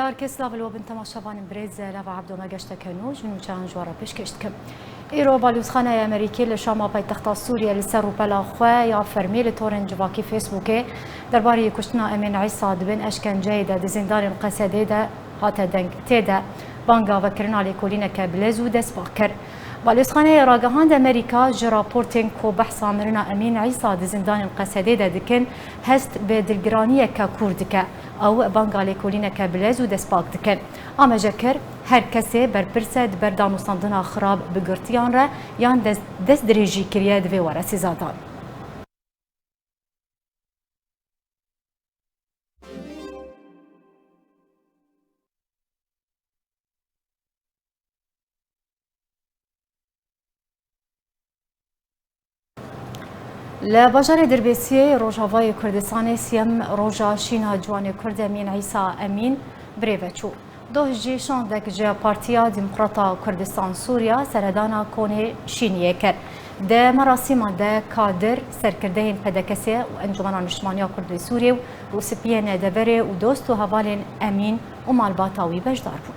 بسیار کسلا ولو بن تماشاوان برز لوا عبدو مگشت کنوج نوچان جوارا پیش کشت کم ایرو بالوزخانه امریکی لشام پایتخت سوریه لسر و بلا خو یا فرمی لتورن جواکی فیسبوک درباره کشتنا امین عیسی دبن اشکنجه ده زندان القصده ده هات دنگ تیده بانگا و کرنال کولینه که بلزو دست باکر بالوزخانه راگهاند امریکا جراپورتین کو بحثا مرنا امین عیسی ده زندان القصده ده دکن هست به دلگرانیه که کردکه او بانگالی کولینه که بلزو دست باک دکن اما جکر هر کسی برپرسد بردان و صندوق خراب بگرتیان را یان دست دریجی کریه دوی ورسی زادان. لباجار دربیسی روجاوای کردستان سیم روجا شینا جوان کرد امین عیسی امین بریوچو دو جیشان دک جا پارتیا دموکراتا کردستان سوریا سردانا کونه شینیه کرد ده مراسم ده کادر سرکردهین پدکسی و انجمنان نشمانیا کرد سوریه و سپین دبره و دوست و حوالین امین و مالباتاوی بجدار بود.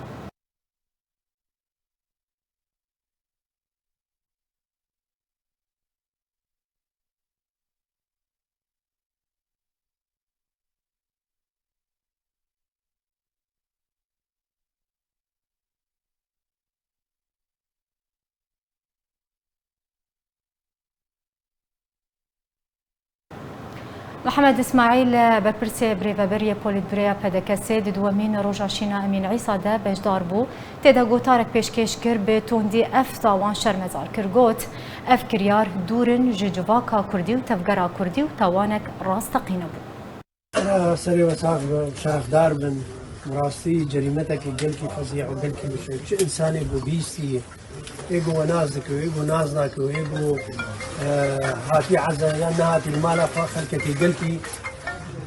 محمد اسماعیل برپرسی بریوبری پولیت بریا پدکسی دومین روجا شینا امین عیسی ده بجدار بو تدا گوتارک پیشکش کر به توندی افتا وان شرمزار کر گوت اف کریار دورن ججواکا کردی و تفگرا کردی و توانک راستقینه بو. أنا سري وساق شرف دار من مراسي جريمتك قلكي فظيع وقلكي مش إنساني بوبيستي إيجو ونازك وإيجو نازنك وإيجو هاتي عزة لأن هاتي المالا فخلك قلكي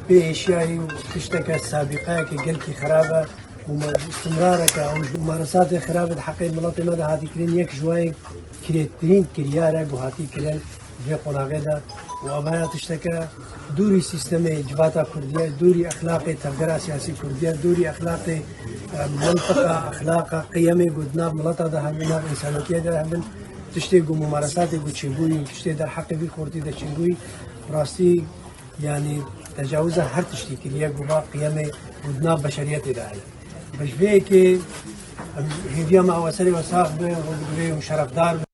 بأشياء وتشتكى السابقة قلكي خرابة واستمرارك أو ممارسات خرابة حقين ملاطي مدى هاتي كرين يك جواي كريترين كريارك وهاتي كرين في قناغدا وأمانة تشتكى دوري سيستمي جواتا كردية دوري أخلاقي تفجير سياسي كردية دوري أخلاقي منطقة أخلاق قيمي قدنا ملاطة ده همنا إنسانية ده هم تشتكي ممارسات بتشيبوي تشتكي در حق في كردي ده تشيبوي راستي يعني تجاوزها هر تشتكي ليه جوا قيمي قدنا بشرية ده بس فيك هي ما وسري وساق به وشرف دار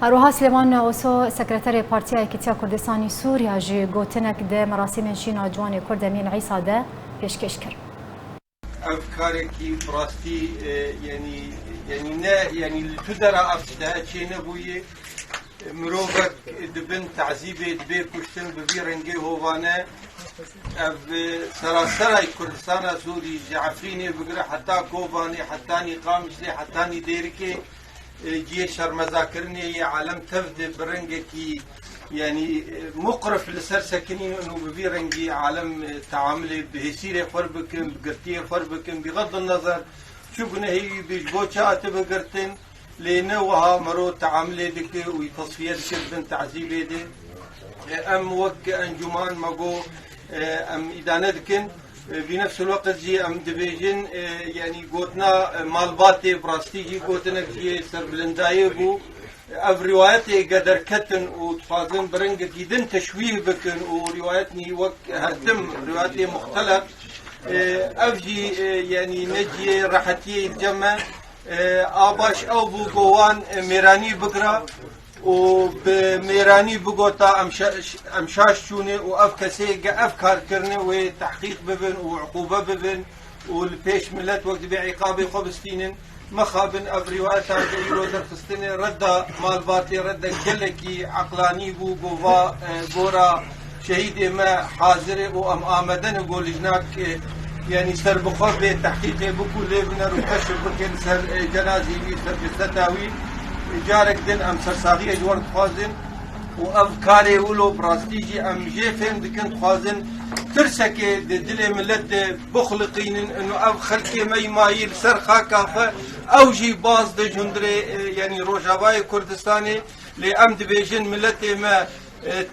هروها سلیمان اوسو سکرتر پارتی ایکیتیا کردستانی سوریا جی گوتنک ده مراسم شینا جوان کرد امین عیسی ده پیشکش کرد. افکارکی براستی یعنی نه یعنی تو در افسده چی نبویه مروفک دبن تعذیب دبی کشتن ببی رنگی هوانه اف سراسرای کردستان سوری جعفرینی بگره حتی کوبانی حتی نقامش لی حتی دیرکی جي شرمزاكرني يا عالم تفد برنجكي يعني مقرف لسر سكنين انه ببي رنجي عالم تعاملي بهسيرة فربكم بقرتيه فربكم بغض النظر شو قلنا هي بيجبوتشا تبقرتن لنوها مرو تعاملي دك وتصفية دك بنت تعذيبي دي ام وك انجمان ماقو ام ادانه دكن بنفس الوقت جي ام دبيجن يعني قوتنا مالباتي براستيجي قوتنا جي سربلنداي بو اف روايتي قدر كتن وتفاضن برنج جدن تشويه بكن وروايتني وك هتم روايتي مختلف افجي يعني نجي راحتي الجمع اباش او بو قوان ميراني بقرا وبميراني بقوتا امشاش شوني واف كسي افكار كرني وتحقيق ببن وعقوبه ببن والبيش ملت وقت بعقابي خبستين مخابن اف روايات يرو درخستني رد مال باتي رد كلكي عقلاني بو قوفا بورا شهيد ما حاضر وام امدن يقول جناك يعني سر بخور بالتحقيق بكل لبنر وكشف بكل سر جنازي سر بالستاوي جارك دن ام سرساغي جوار خوازن وافكاري ولو براستيجي ام جيفن دكن خوازن ترسكي دل ملت بخلقين انه اف خلقي مايل سرخا كافه او جي باز د جندري يعني روجاواي كردستاني لام دبيجن ملت ما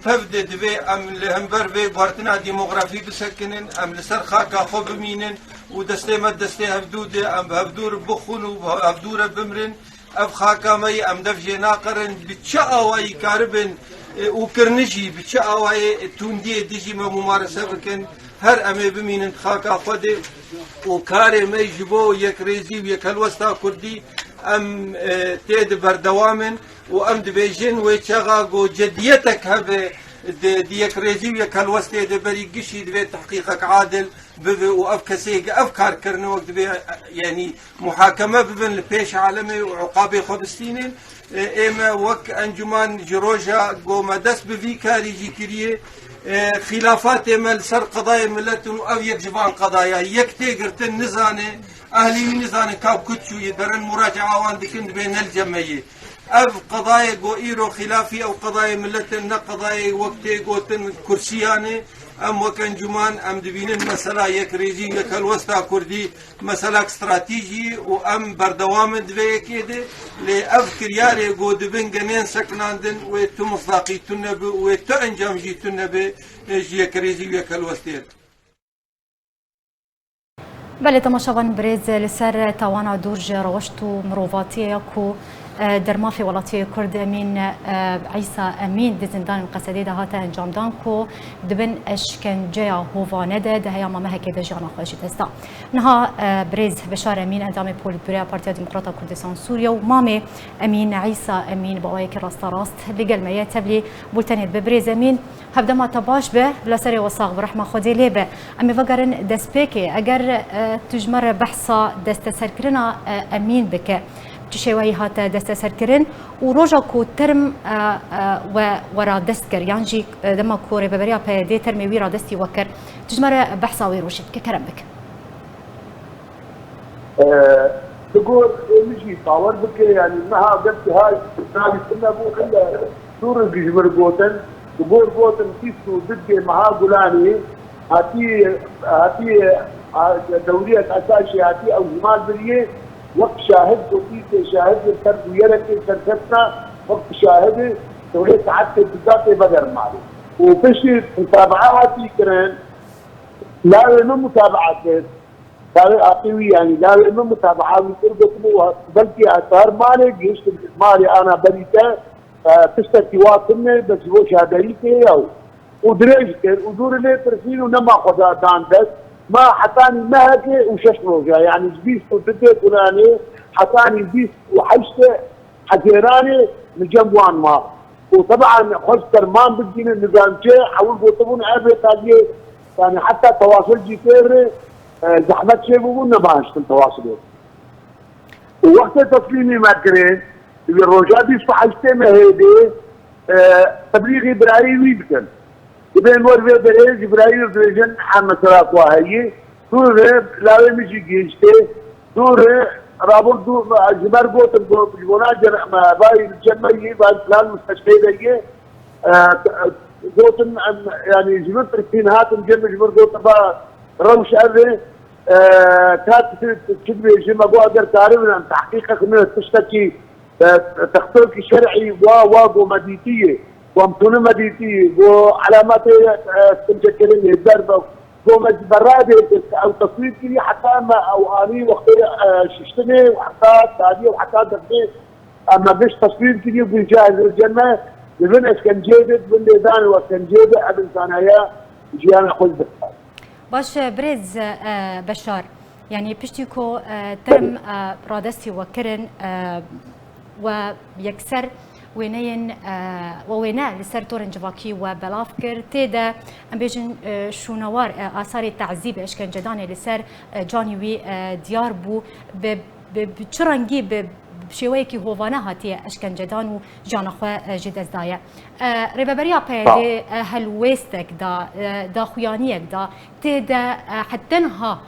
تبدأ دبي أم لهمبر بي بارتنا ديموغرافي بسكنن أم لسر خاكا خو بمينن ودستي ما دستي هفدود أم هفدور بخون وهفدور بمرن أف خاكا مي أم دفجي ناقرن بتشاء واي كاربن وكرنجي بتشاء واي توندي ديجي ما ممارسة بكن هر أمي بمينن خاكا خودي وكاري مي جبو يكريزي ويكالوستا كردي أم تيد بردوامن وأم دبيجين ويتشغاقو جديتك هذا ديك ريزي ويكالوستي دبري قشي دبي تحقيقك عادل ببي وأفكسيق أفكار كرنو دبي يعني محاكمة ببن لبيش عالمي وعقابي خبستينين إما وك أنجمان جروجا قوما دس بفي كاري جي كريه خلافات مال سر قضايا ملتن أو يكجبان قضايا يكتي قرتن نزاني أهلي نزاني كاو كتشو يدرن مراجعة وان دكن بين الجمعية أف قضايا قو إيرو خلافي أو قضايا ملتن نا قضايا وقتي قوتن كرسياني أم وكان جمان أم دبينن مسألة يكريزي يكالوستا كردي مسألة استراتيجي وأم بردوام دبي كده لأف كرياري قو دبن جنين سكناندن ويتو مصداقي تنبي ويتو أنجام جي تنبي يكريزي يكالوستير. بله تماشاوان بريز لسر توانا دورج روشتو مروفاتيه كو درما في ولاتي كرد امين عيسى امين دزندان القصدي ده هاتا انجام دانكو دبن اشكنجيا هوفانده ده هيا ما هيك ده جانا خوش تستا نها بريز بشار امين ادامي بول بريا بارتيا ديمقراطا كردستان سوريا ومامي امين عيسى امين بواي كراست راست لقل ما يتبلي بولتانيت ببريز امين هبدا ما تباش به لسري وصاغ برحمه خدي ليبه امي فقرن دسبيكي اگر تجمر بحثا دستسركرنا امين بك تشوي هاتا دست سركرن وروجا كو ترم ورا دستكر يعني جي دما كوري ببريا بيدي ترمي ويرا دستي وكر تجمر بحثا ويروشت ككرم بك تقول نجي باور بك يعني ما قلت هاي نادي كنا بو كلا دور الجبر بوتن تقول بوتن كيسو ضد مها غولاني هاتي دوريه اساسيه هاتي او جمال بريه وقت شاهد وفي شاهد الفرد ويرك سرفتنا وقت شاهد دولة عدت بالذات بدر مالي وبشي متابعاتي كرن لا من متابعات لا اعطيوي يعني لا من متابعات وتربط بلكي اثار مالي جيش مالي انا بريته تشتكي واصلني بس هو شهادريتي او ودريج ودور لي ترسيل ونما خذا دان بس ما حتاني مهكي وشش روجا يعني جبيس وتدي فلاني حتاني جبيس وحشته حزيراني من جنبوان ما وطبعا خش كرمان بدينا النظام شيء حاول بوطبون عيبه تاجي يعني حتى تواصل جيتير زحمت شيء بقولنا باش التواصل ووقت تسليمي ما كرين الروجا دي حشته مهدي تبليغي براي ويبكن بين ورفي دريج إبراهيم دريجن حمد سراق واهي دور لاوي مشي جيشته دور رابط دور جبر بوت بونا جر ما باي الجمعية بعد فلان مستشفى ده بوتن يعني جبر تركين هات الجمع جبر بوت با روش أذى كات كذب جمع بو أقدر تعرف أن تحقيقك من تشتكي تختارك شرعي واو مديتية وامتونه مديتي وعلامات تمجكرين الضربه ومجبرات او تصوير كذي حتى ما او اني وقت ششتني وحتى تادي وحتى دفني اما بيش تصوير كذي بيجهز الجنه لبن اسكنجيد بن دان واسكنجيد ابن ثانايا جيانا خذ باش بريز بشار يعني بشتيكو ترم رادستي وكرن ويكسر وينين ووينا لسر تورن جواكي وبلافكر تيدا ام بيجن شونوار اثار التعذيب اشكن جداني لسر جاني وي ديار بو بچرنگي بشويكي هوفانا هاتي اشكن جدان وجانخوا جدزدايا ريبريا بيدي هلويستك دا خويانيك دا تيدا حتنها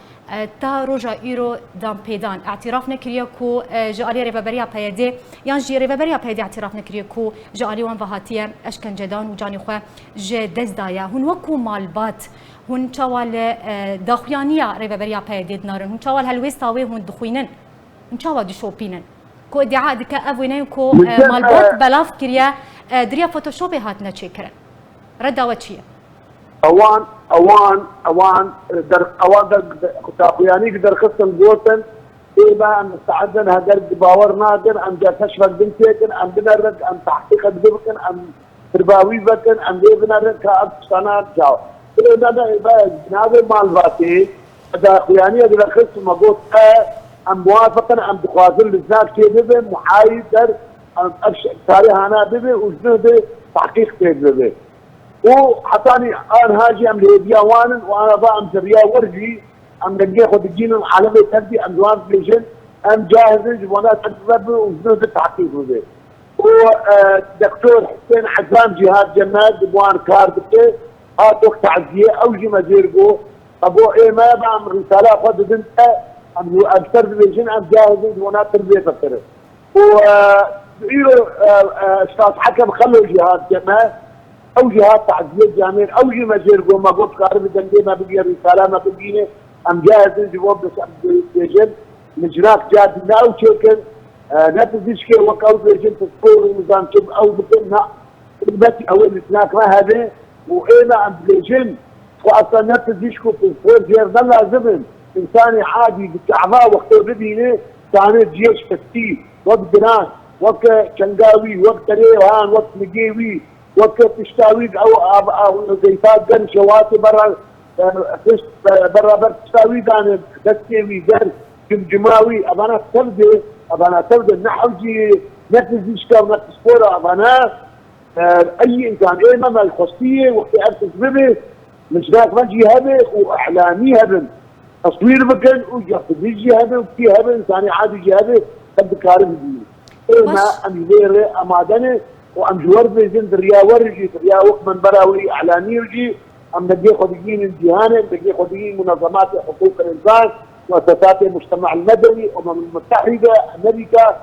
تا روجا ايرو دام بيدان اعتراف نكريا كو جالي ريبريا بيدي يعني جي ريبريا بيدي اعتراف نكريا كو جالي وان فهاتيه اشكن جدان وجاني خو ج دزدايا هن وكو مالبات هن تشوال داخيانيا ريبريا بيدي نارن هن تشوال هلويستاوي هن دخوينن هن تشوال دي شوبينن كو ادعاء دك افوينين كو مالبات بلاف كريا دريا فوتوشوب هاتنا تشكر ردا وتشيه اوان تاقياني قدر خصن جوتن إيبا أن استعدن هدر باور نادر أم جا تشفق بنتيكن أم بنرد أم تحقيق بكن أم ترباوي بكن أم بيبنا رد كأب سنات جاو إيبا جناب مالباتي دا قياني قدر خصن مقوط أم موافقا أم تخاطر لزناك شي ببه محايد در أم تاريخ أنا ببه وجنه بي تحقيق ببه وحطاني أنا هاجي أم ليبيا وانن وأنا با أم تريا ورجي أم نجي خد الجيل العالمي تبدي أم دوان فيجن أم جاهز وانا تجرب وزنود التحقيق به ودكتور حسين حزام جهاد جماد بوان كاردكي هاتوك تعزية أوجي مزيرقو أبو إيه ما بعمل رسالة خد بنت أم أكثر فيجن أم جاهز وانا تربية تفكر وإيرو أستاذ حكم خلوا جهاد جماد أو جهاد تعزية جامعين أوجي مزيرقو ما قلت كارب دنجي ما بقي رسالة ما بقيني أم جاهز جواب بس بيجن مجراك جاد ناو شكل نتزيش كي وقاو بيجن تصفور ونظام كب أو بكنا بس أول إسناك ما هذا وإنا أم بيجن وأصلا نتزيش كو تصفور جير ده لازم إنساني عادي بالتعباء وقت بدينه ثاني جيش كتير وقت بنان وقت شنقاوي وقت ريوان وقت مجيوي وقت تشتاوي أو زيفات قن شواتي برا برا تساوي كان دستيوي در جمجماوي ابانا تبدي نحوجي نتزيش كاو نتسبورا ابانا اي انسان ايما الخصية وقت ارتز ببه مجراك ما جهبه واعلامي هبن تصوير بكن وجهبه جهبه وكي هبن انساني عادي جهبه تبدي كارم دين ايما ام يغير امادنه وام جوار بيزن دريا ورجي دريا وقت من براوي اعلامي يجي أم نجي خديجين الجهانة نجي خديجين منظمات حقوق الإنسان مؤسسات المجتمع المدني الأمم المتحدة أمريكا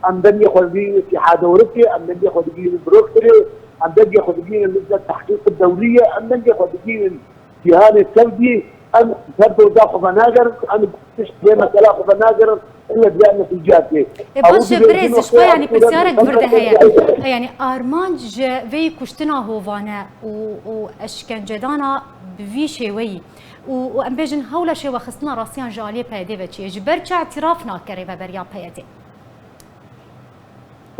أم نجي خديجين اتحاد أوروبي أم نجي خديجين بروكسل أم نجي خديجين لجنة التحقيق الدولية أم نجي خديجين الجهانة السعودي أم تبدو داخل فناجر أم تشتري مسألة فناجر إلا بيان نتيجات باش بريز شوي يعني بسيارك برده هي يعني أرمانج في كشتنا هوفانا وأشكنجدانا بفي شوي وأم بيجن هولا شوي خصنا راسيان جالية بيدي بتشي جبرتش اعترافنا كريبا بريا بيدي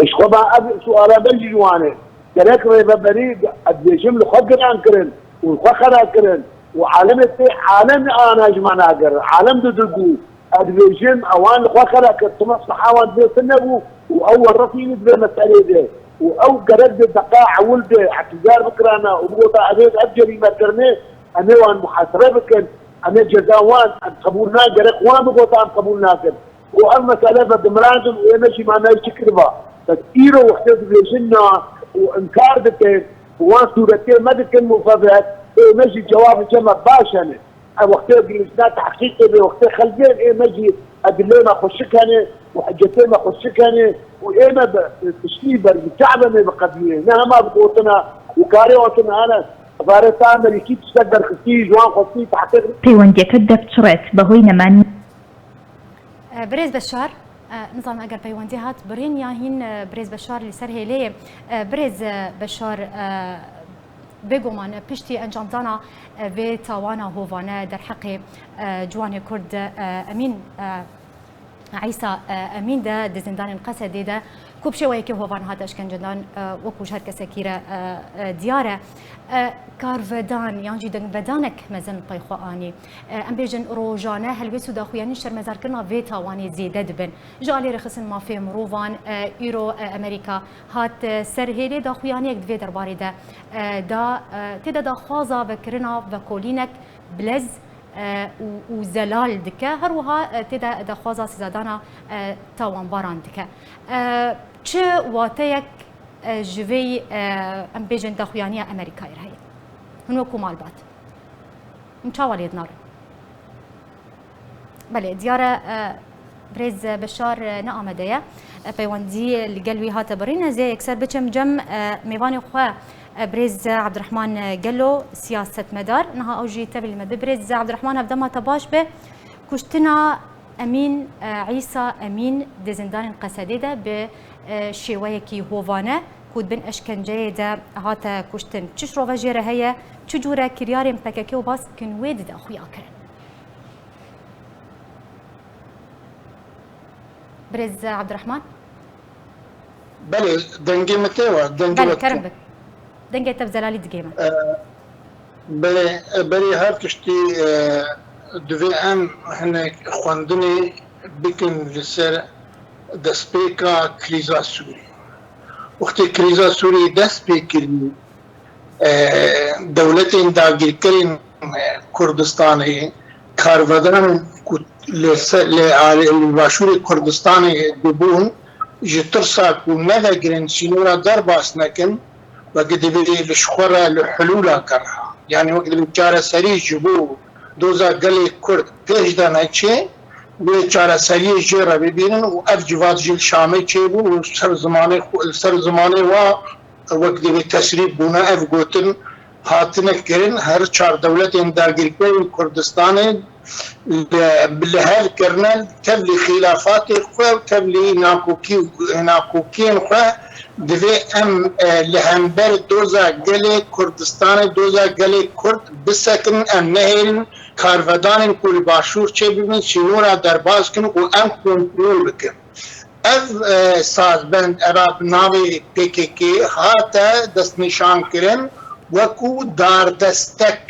إيش خبا سؤال بلجي جوانه كريك ريبا بريد أديشم لخوك عنكرن والخوخنا كرن وعالم عالم أنا جمعنا قر عالم ددقو أدفيجن أوان خلا كتمس حاول بيت النبو وأول رفيق بمسألة ده وأو قرد دقاع ولده اعتذار بكرنا وبقول عزيز أجري ما كرني أنا وان محاسبة بكن أنا جزاوان قبولنا قرق وان بقول عن قبولنا كن وأما مسألة بدمراجل ويمشي معنا يشكربا بس إيرو وقت أدفيجننا وإنكار بكن وان صورتين ما بكن مفاضلات ماشي جواب جمع باشا وقت جلسنا تحقيق بوقت خلجين ايه مجي ادلينا خشكني وحجتين خشكني وايما تشليبر بتعبني بقضيه انها ما بقوتنا وكاريوتنا انا فارتا امريكي تستقدر خسي جوان خسي تحقيق بيوندي كدب تشريت بهوينا من بريز بشار نظام اگر بيوندي هات برين ياهين بريز بشار اللي سر هيلي بريز بشار بگومان پشتی انجام دانا و توانا هووانا در حق جوان کرد امین عیسی امین ده زندان قصدی ده کوب شوی که هووان هات اشکنجدان و کوش هر کسی کیره دیاره کارودان یعنی دنگ بدانک مزن پیخوانی ام بیجن روزانه هلوی سودا خویانی شرمزار کرنا و توانی زیاده دبن جالی رخصن ما فهم روان ایرو امریکا هات سرهیلی دا خویانی یک دوی درباره ده دا تدا دا خوازا و کرنا و کولینک بلز وزلال دکه هر وها تدا دا خوازا سزادانا توان باران دکه چه واتیک جوی ام بیجن دا خویانی امریکایی رهی هنو کومال بات مشاوليد نار بله ديارة بريز بشار نآمدية بيواندي اللي قالوي هاتا برينا زي اكسر بچم جم ميواني خوا بريز عبد الرحمن قالو سياسة مدار نها اوجي تبي المد بريز عبد الرحمن هبدما تباش به كشتنا امين عيسى امين دزندان قصديده بشويكي هوفانا كود بن اشكنجه دا هاتا كشتن تش رو وجيره هي تجوره كريارين بككي وباس كن ويد دا خويا كرن برز عبد الرحمن بله دنگی متوا بله كرم بك دنگي تبزلالي دقيمه بله هر كشتي دوی ام هنه خواندنی بکن لسر دست پیکا کریزا سوری وقتی کریزا سوری دست پیکرنی دولت داگیر کرن کردستانی کارودان لباشور کردستانی ببون جترسا کو ندگرن سینورا در باس نکن وقتی دوی لشخورا لحلولا کرها يعني وقت بنچاره سری جبو دوزا گلی کرد پیش دانه چه بیچاره سری جرا ببینن و اف جواد جیل شامی چه بو و سر زمانه و وقت به تسریب بونه اف گوتن هاتنه کرن هر چار دولت انداگیر کرن کردستان لهل کرنن تبلی خلافات خواه و تبلی ناکوکین خواه دوی ام لهمبر دوزا گلی کردستان دوزا گلی کرد بسکن ام نهیرن کارودان کل باشور چه ببین سینورا درباز کن و ام کنترول بکن اف سازبند اراب ناوی PKK هاتا دست نشان کرن وکو دار دستک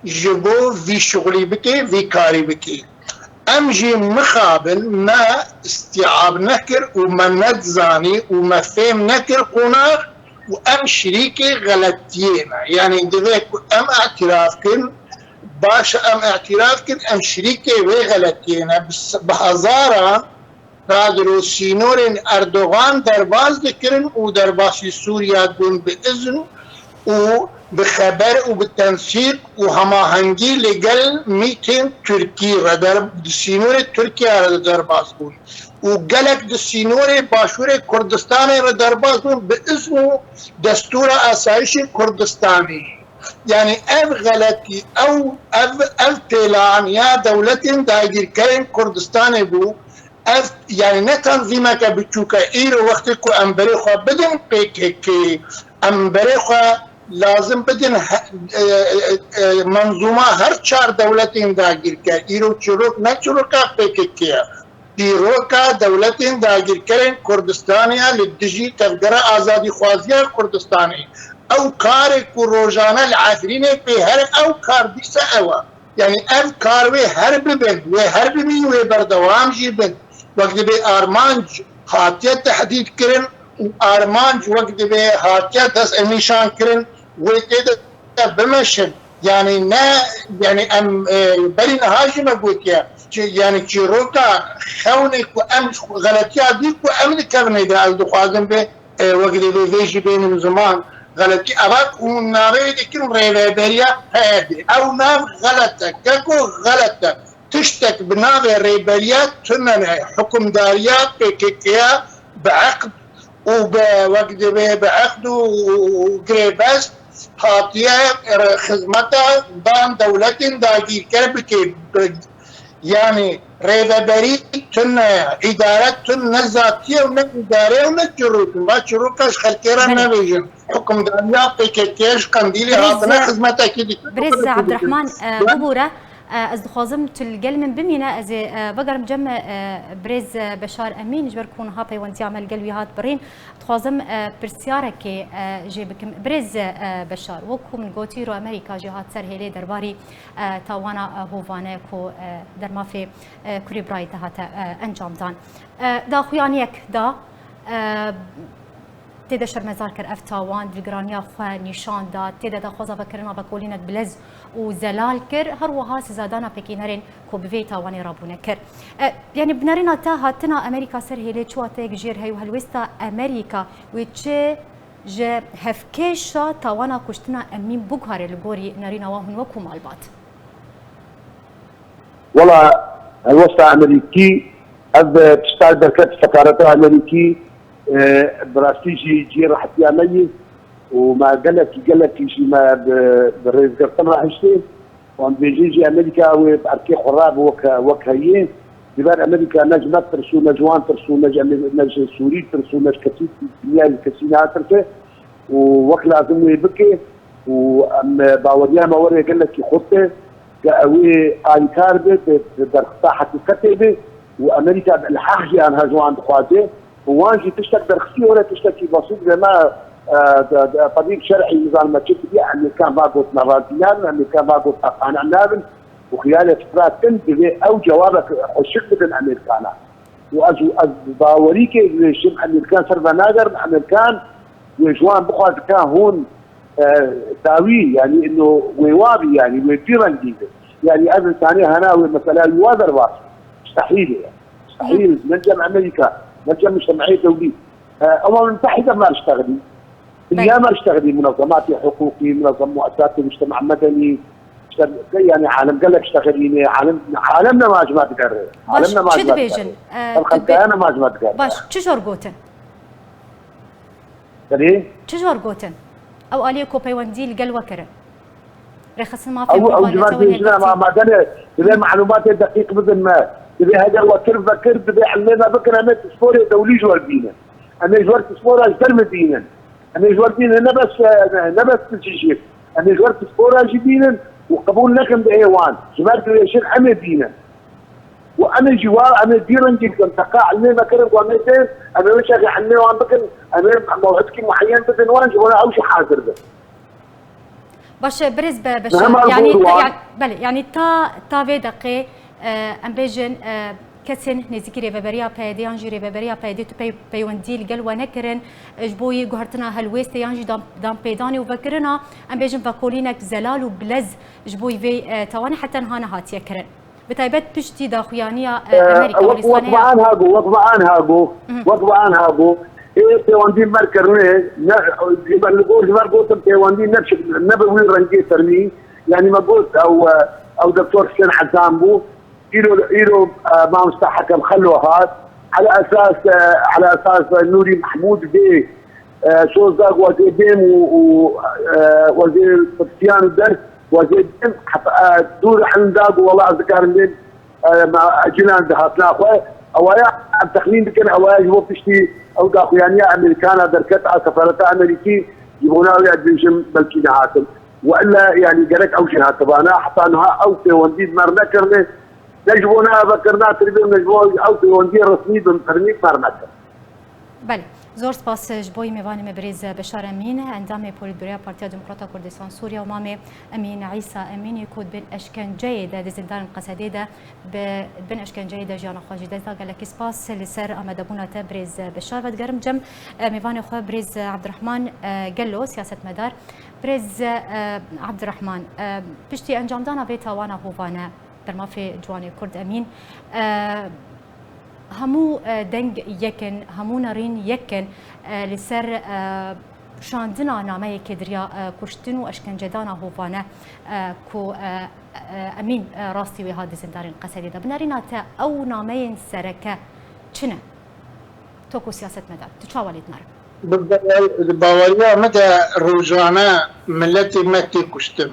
جبو وی شغلی بکی وی کاری بکی ام جي مخابل ما استيعاب نكر وما نتزاني وما فهم نكر قناخ وام شريكي غلطينا يعني دفاك ام اعتراف كن باش ام اعتراف كن ام شريكي وغلطينا بس بهزارة قادروا سينورين اردوغان درباز ذكرن ودرباسي سوريا دون بإذن وبخبر وبالتنسيق وهماهنجي لقل 200 تركي ردر سينوري تركيا ردر باسكون وقلق دسينوري باشوري كردستاني ردر باسكون باسمه دستور اسايشي كردستاني يعني اف غلطي او اف تيلان يا دولتين دايجير كرين كردستاني بو اف يعني نتنظيمك بتشوكا ايرو وقتكو امبريخوا بدن PKK امبريخوا لازم بدن منظومه هر چار دولتين داگیر کرد ایرو چروک نه چروکا PKK ایروکا دولتين داگیر کرن کردستانیا لدجی تفگره آزادی خوازیه کردستانی او کار کو روزانه العافرین به هر او کار دیسه اوا يعني اف کار وی هر ببن و هر ببین و بردوام جی بن وقت به ارمانج خاطیه تحدید کرن ارمانج وقت به خاطیه دست امیشان کرن ويتد بمشن يعني نا يعني ام برين هاجمه قوتيا يعني تشيروكا خونك وام غلطيا ديك وام كرني دا الدخوازم به وقت بيجي بين زمان غلطي اباك وناري ديكم ريبيريا هادي او نام غلطه كاكو غلطه تشتك بنار ريبيريا تنن حكم داريا PKK بعقد وبوقت بعقد وقريباس هاتيه خدمتها دان دولتين داگیر کرد يعني ريبري تن اداره تن نزاتيه ون اداره ون جروك ما جروكاش خلكيرا نبيجن حكم دنيا PKK قنديلي هاتنا خدمتها كده برز عبد الرحمن ببوره از دخوازم تلقل من بمينا از بقرم جمع برز بشار امين جبر كون ها بيوانتي عمل قلبي هات برين دخوازم برسيارك جيبكم برز بشار وكو من قوتيرو امريكا جهات سر هيلي درباري تاوانا هوفانا كو درما في كوري برايت هات انجام دان دا خويانيك دا تيدا شرمزار كر اف تاوان دلگرانيا خو نشان داد تيدا دا خوزا بكرنا بكولينت بلز وزلال كر هر وها سزادانا بكينرين كو بفي تاواني رابونه كر يعني بنارينا تا هاتنا امريكا سر هيلي چوا تيك جير هي وهلوستا امريكا ويچه ج هفكيشا تاوانا كشتنا امين بوغاري لغوري نارينا واهن وكو مالبات والله الوسطى امريكي اب تشتغل بركات سفارتها امريكي براستيجي جي راح تعملي وما قالك شي ما بالرئيس قرطن راح يشتغل وان بيجي امريكا واركي خراب وكهيين دبار امريكا نجمت ترسو نجوان ترسو نج سوري ترسو نج كتير دنيا الكسينات ترسو ووقت لازم يبكي وباوريا ما وري قال لك يخطه كأوي آي كاربت در ساحة الكتبة وأمريكا بالحاجة أن هجوان بخواته وانجي تشتك درخسي ولا تشتكي بسيط زي طبيب شرعي نظام ما تشتكي أمريكان باقوت مرازيان أمريكان باقوت أقانع نابن وخلال فترات تنتبه أو جوابك حشك بدن أمريكانا وأزباوريك الشيء أمريكان سربا ناقر أمريكان وجوان بخوات كان هون تاوي يعني انه ويوابي يعني ويفيرن جيده يعني اذن ثانيه هناوي مثلا يوادر باس مستحيل يعني مستحيل نجم امريكا نجم مجتمعيه دوليه الامم المتحده ما اشتغلي اليا ما اشتغلي منظمات حقوقيه منظمات مؤسسات المجتمع المدني يعني عالم قال لك اشتغليني عالمنا ما اجمع تقرر عالمنا ما اجمع تقرر الخلقانه ما اجمع تقرر باش تشجر قوتن ليه تشجر قوتن او اليه كوبيوندي القلوه كره رخص ما في او جماعه ما دنا تبي معلومات دقيقه بدل ما تبي هذا وكر فكر تبي علمنا بكره انا تسبوري دولي جوار دينا انا جوار تسبورا اجدر مدينا انا جوار دينا انا بس تجيش انا جوار تسبورا جدينا وقبول لكم بايوان جماعه الشيخ حمد دينا وانا جوار انا ديرن جدا تقع علمنا كرم قومتين انا مش عني وان بكن انا موعدك معين بدن وان وانا او شي حاضر به باش برز يعني بله يعني تا في دقيقه ام بيجن كسن نزيكي ريبريا بايدي انجي ريبريا بايدي تو بيوندي القلوه نكرن جبوي جهرتنا هلويست يانجي دام بيداني وفكرنا ام بيجن فاكولينك زلال وبلز جبوي في تواني حتى هانا هات يكرن بتايبت بشتي داخويانية أمريكا وطبعا هاغو إيه تيواندين مركرني يبلغوا جمرقوتم تيواندين نبوي رنجي ترمي يعني ما قلت أو دكتور حسين حزامبو إيرو ما مستحكم خلوا هاد على أساس نوري محمود بي شو زاق وزير بيم ووزير الصيانة الدرس وزير بيم دور عن داق والله ذكر من مع جنان دهاتنا أخوي أويا التخمين بكن أويا جبوا بتشتي أو داخل يعني أمريكانا دركت على سفارة أمريكي يبغونا يدريجم بلكي نهاتم وإلا يعني جرك أو شيء هاتبانا حتى أنها أو تيوانديد مرنا كرنا نجبونا بكرنا تربية نجبوا أو تيوانديد رسمي بمكرني مرنا كرنا. بله زور سپاس جبوی میوان مبرز بشار امین اندام پولیتبریا پارتیا دموکراتا کردستان سوریا و مام امین عیسی امینی کود بن اشکنجه ده زندان قصدی ده بن اشکنجه ده جان خواجی ده گلک سپاس لسر آمدبونا تبرز بشار و دگرم جم میوان خو برز عبدالرحمن گلو سیاست مدار برز عبدالرحمن پشتی انجام دانا به توانا هوانا در مافی جوان کرد امین همو دنگ یکن همو نرین یکن لسر شاندنا نامه کدریا کشتن و اشکنجدانا هوانه کو امین راستی و هادی زندارین قصدی ده بنارینا تا او نامه سرکه چنه تو کو سیاست مدار تو چا ولید مر باوریا مدى روزانه ملتي متي كشتم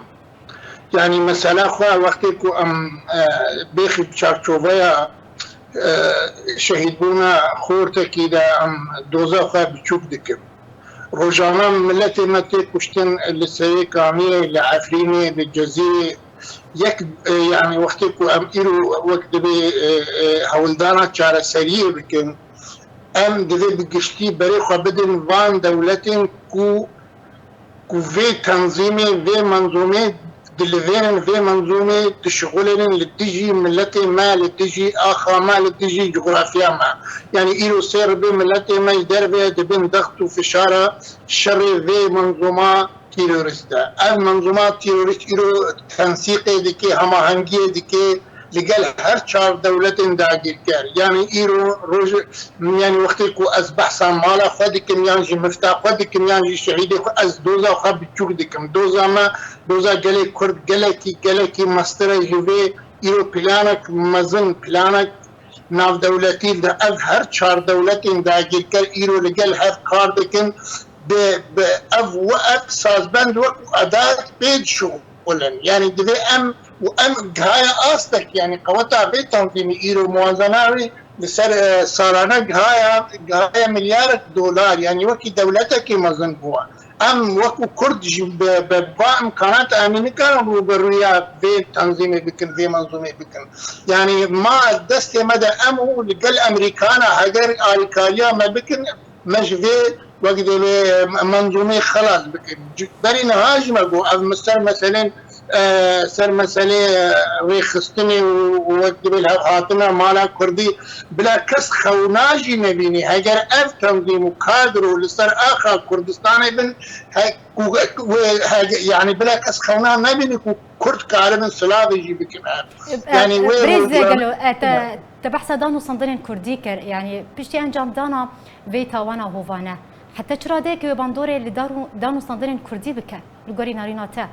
يعني مثلا خو وقتی کو ام بيخي بشارچوبيا شهید بونا خورتا کی دا ام دوزا خواه بچوک دکم روزانه ملت متی کشتن لسری کامیه لعفرینه لجزیره یک يعني وقتی کو ام ایرو وقت دبی هولدانا چاره سریه بکن ام دبی بگشتی بری خواه بدن وان دولتین کو وی تنظیمه وی منظومه دلفين في منظومة تشغلن لتجي ملتي ما لتجي آخر ما لتجي جغرافيا ما يعني إيرو سير بي ملتي ما يدير بي دبين ضغط وفشارة شر في منظومة تيروريستا المنظومات تيروريست إيرو تنسيقي ديكي هماهنگي ديكي لقال هر چار دولتين داگير كار يعني إيرو روج يعني وقتي كو از بحثا مالا خودكم يانجي مفتاح خودكم يانجي شهيدي خو از دوزا خو بچوك ديكم دوزا ما دوزا گلي كرد گلكي مستر جوي إيرو بلانك مزن بلانك ناف دولتي دا اف هر چار دولتين داگير كار إيرو لقال هر كار ديكم بأف وقت سازبند وقت أداة بيد شغلن يعني دي وأم جهاية أصلك يعني قوتها في تنظيم إيرو موازنة لسر سارانة جهاية $1 مليار يعني وكي دولتك مزن بوا ام وكو كرد بامكانات امنه كانوا برويا في تنظيم بكن في منظومه بكن يعني ما دست مدى امو لقل امريكانا هجر الكاليا ما بكن مش في وقت منظومه خلاص بكن برينا هاجمه جو مستر مثلا سر مسألة ريخستني ووقت بالهاتنا مالا كردي بلا كس خوناجي نبيني هجر اف تنظيم وكادرو لسر اخا كردستاني بن يعني بلا كس خونا نبيني كرد كاربن سلاب يجي بكمان يعني بريز قالوا تبحث دانو صندرين كرديكر يعني بيشتي انجام دانا فيتا وانا هوفانا حتى ترى ديك باندوري اللي دانو صندرين كردي بك القوري ناريناتا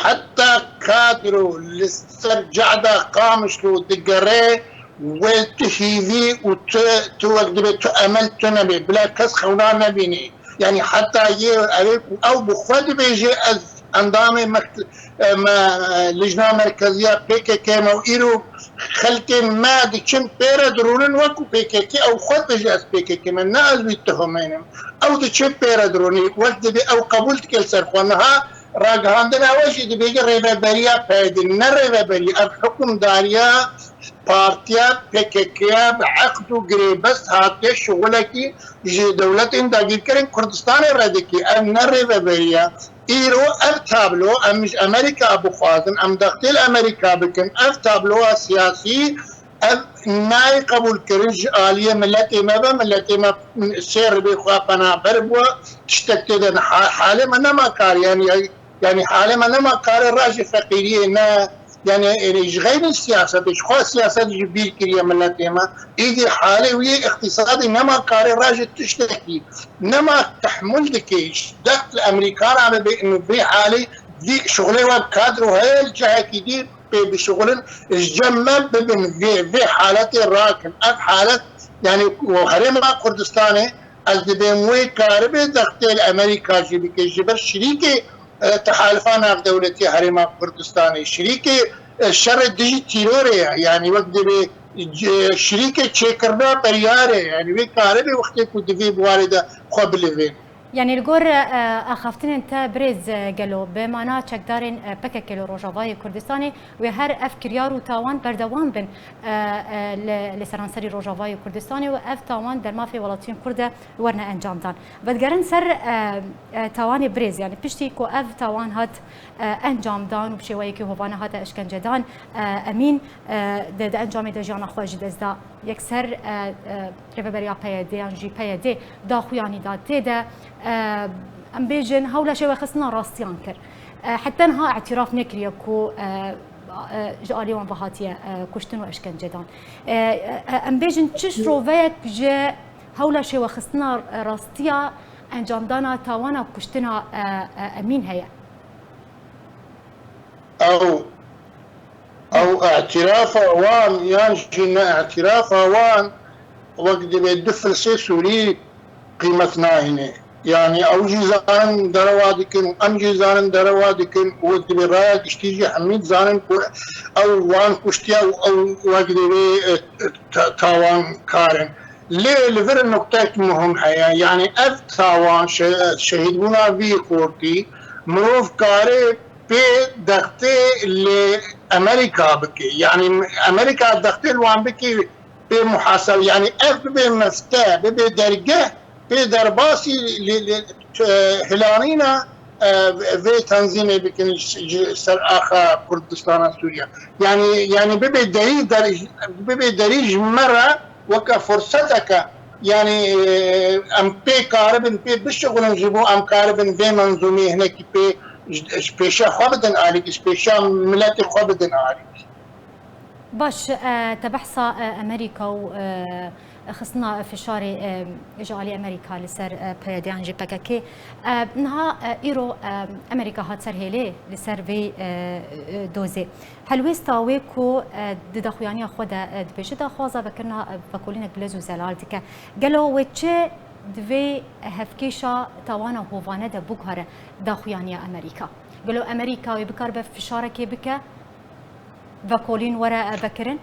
حتى كادرو لسر جعدة قامشلو دقري والتشيذي وتوقدبي تأمل تنبي بلا كس خونا نبيني يعني حتى او بخود بيجي اندامي لجنة مركزية PKK موئيرو خلتي ما دي كم بيرا درونن وكو PKK او خود بيجي از PKK من ناز بيتهمينم او دي كم بيرا دروني وقت بي او قبولت كل سرخوانها راجعاندنا وش دي بيجي ريبابريا بيدن نريبابريا الحكم داريا بارتيا PKK بعقد وقريبس هاتي شغلكي جي دولة داقيل كرين كردستان الردكي ام نريبابريا ايرو اف تابلو ام مش امريكا ابو خازن ام داخل امريكا بكن اف تابلو سياسي اف ناي قبول كرنج آلية ملتي ما سير بيخوا قنابر بوا تشتكتدن حالي ما ما كار يعني حالي ما كار الراجل فقيرية نا يعني غير السياسة بيشخوا السياسة جبيل كريا ملتي ما ايدي حالي وي اقتصادي نما كار الراجل تشتكي نما تحمل دكيش دخل الامريكان على انه بي حالي دي شغلي وكادر وهي الجهة كدير بشغل الجمل ببن في حالتي راكن اف حالة يعني وهرما كردستاني از بيموي كاربي دختيل امريكا جيبكي جبر شريكي تحالفان اف دولتي هرما كردستاني شريكي الشر ديجي تيروريا يعني وقت بي شريكي تشيكرنا برياري يعني بي كاربي وقتي كنت في بوالده خوبليفين يعني الجور أخافتن أنت بريز قالوا بمعنى تقدرين بككلو روجافاي كردستاني وهر أفكريار وتاوان بردوان بن لسرانسري روجافاي كردستاني وأف تاوان در ما في ولاتين كرده ورنا أنجام دان بدقرن سر تاواني بريز يعني بشتي كو أف تاوان هات أنجام دان وبشوي كي هوانا هات إشكنجة دان أمين ده أنجام ده جانا خواج دزدا يكسر ريفبريا بيدي أنجي بيدي دا خوياني دا تيدا ام بيجن هولا شي خصنا راستيان كر حتى انها اعتراف نكري كو جالي وان بهاتيه كشتن واشكن جدان ام بيجن تشرو فيك جا هولا شي خصنا راستيا انجام دانا تاوانا كشتنا امين هي او اعتراف وان يانجينا اعتراف وان وقت بيدفل سي سوري قيمتنا هنا يعني او جيزان دروادكن ام جيزان دروادكن ودي برايك اشتيجي حميد زانن او وان كشتيا او واجدي تاوان كارن ليه لفر النقطة مهم حياة يعني اف تاوان شهيد بنا في كورتي مروف كاري بي دختي لامريكا بكي يعني امريكا دختي الوان بكي بمحاسبة يعني اف بمفتاح بدرجة بيدر باسي هلانينا في تنظيمي بكن سر اخا كردستان سوريا يعني ببي دريج مرة وكا فرصتك يعني ام بي كاربن بي بالشغل نجيبو ام كاربن بي منظومي هناك بي سبيشا خابدن عليك سبيشا ملاتي خابدن عليك باش تبحث امريكا و خصنا في شارع جالي امريكا لسر بيديان جي بككي نها ايرو امريكا هات سر هيلي لسر في دوزي هلويستا ويكو دخويانيا خودا دبيش دخوازا بكرنا بكولين بلزو زلالتك قالوا وتشي دفي هفكيشا توانا هوفانا دا بوغهر دخويانيا امريكا قالوا امريكا ويبكر بفشاركي بك بكولين ورا بكرن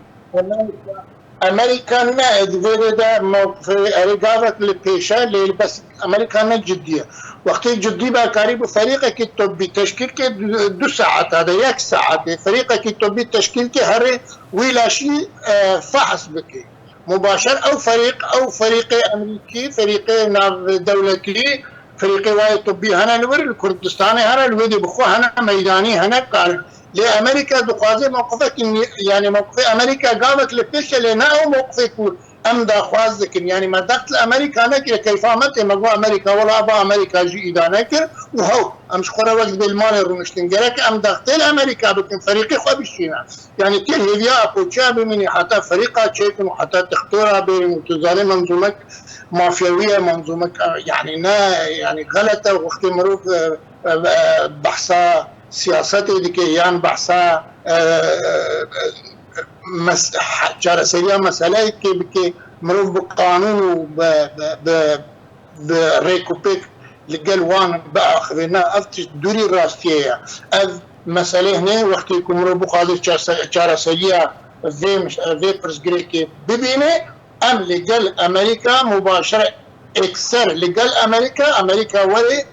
امريكا ادفيدا موقف اريغافت لبيشا بس امريكا جديه وقت جدي بكاري بفريقك الطبي تشكيل 2 ساعات هذا 1 ساعه فريقك الطبي تشكيل هري ولا شيء فحص بك مباشر او فريق امريكي فريق دولتي فريق واي طبي هنا نور الكردستاني هنا الودي بخو هنا ميداني هنا قال لامريكا دقازي موقفك يعني موقف امريكا قامت لفيش لنا موقفك ام دا خوازك يعني ما دخل امريكا نكر كيف عملت مجموعه امريكا ولا ابا امريكا جي اذا نكر وهو امش خرا وقت بالمال رونشتنجرك ام دخل امريكا بكن فريقي خو بشينا يعني كل هي اكو شاب مني حتى فريقها شيك وحتى تختارها بمتظاهر منظومه مافيويه منظومه يعني يعني غلطه وقت مروف بحثها سیاست دیگه بحثا جارسیه مسئله که مروف بقانون و بريكوبيك لقال وان باخذنا افتش دوري راستيه اذ مساله هنا وقت يكون مروف بقاضي جارسية في برسجريكي ببينه ام لقال امريكا مباشره اكثر لقال امريكا ولي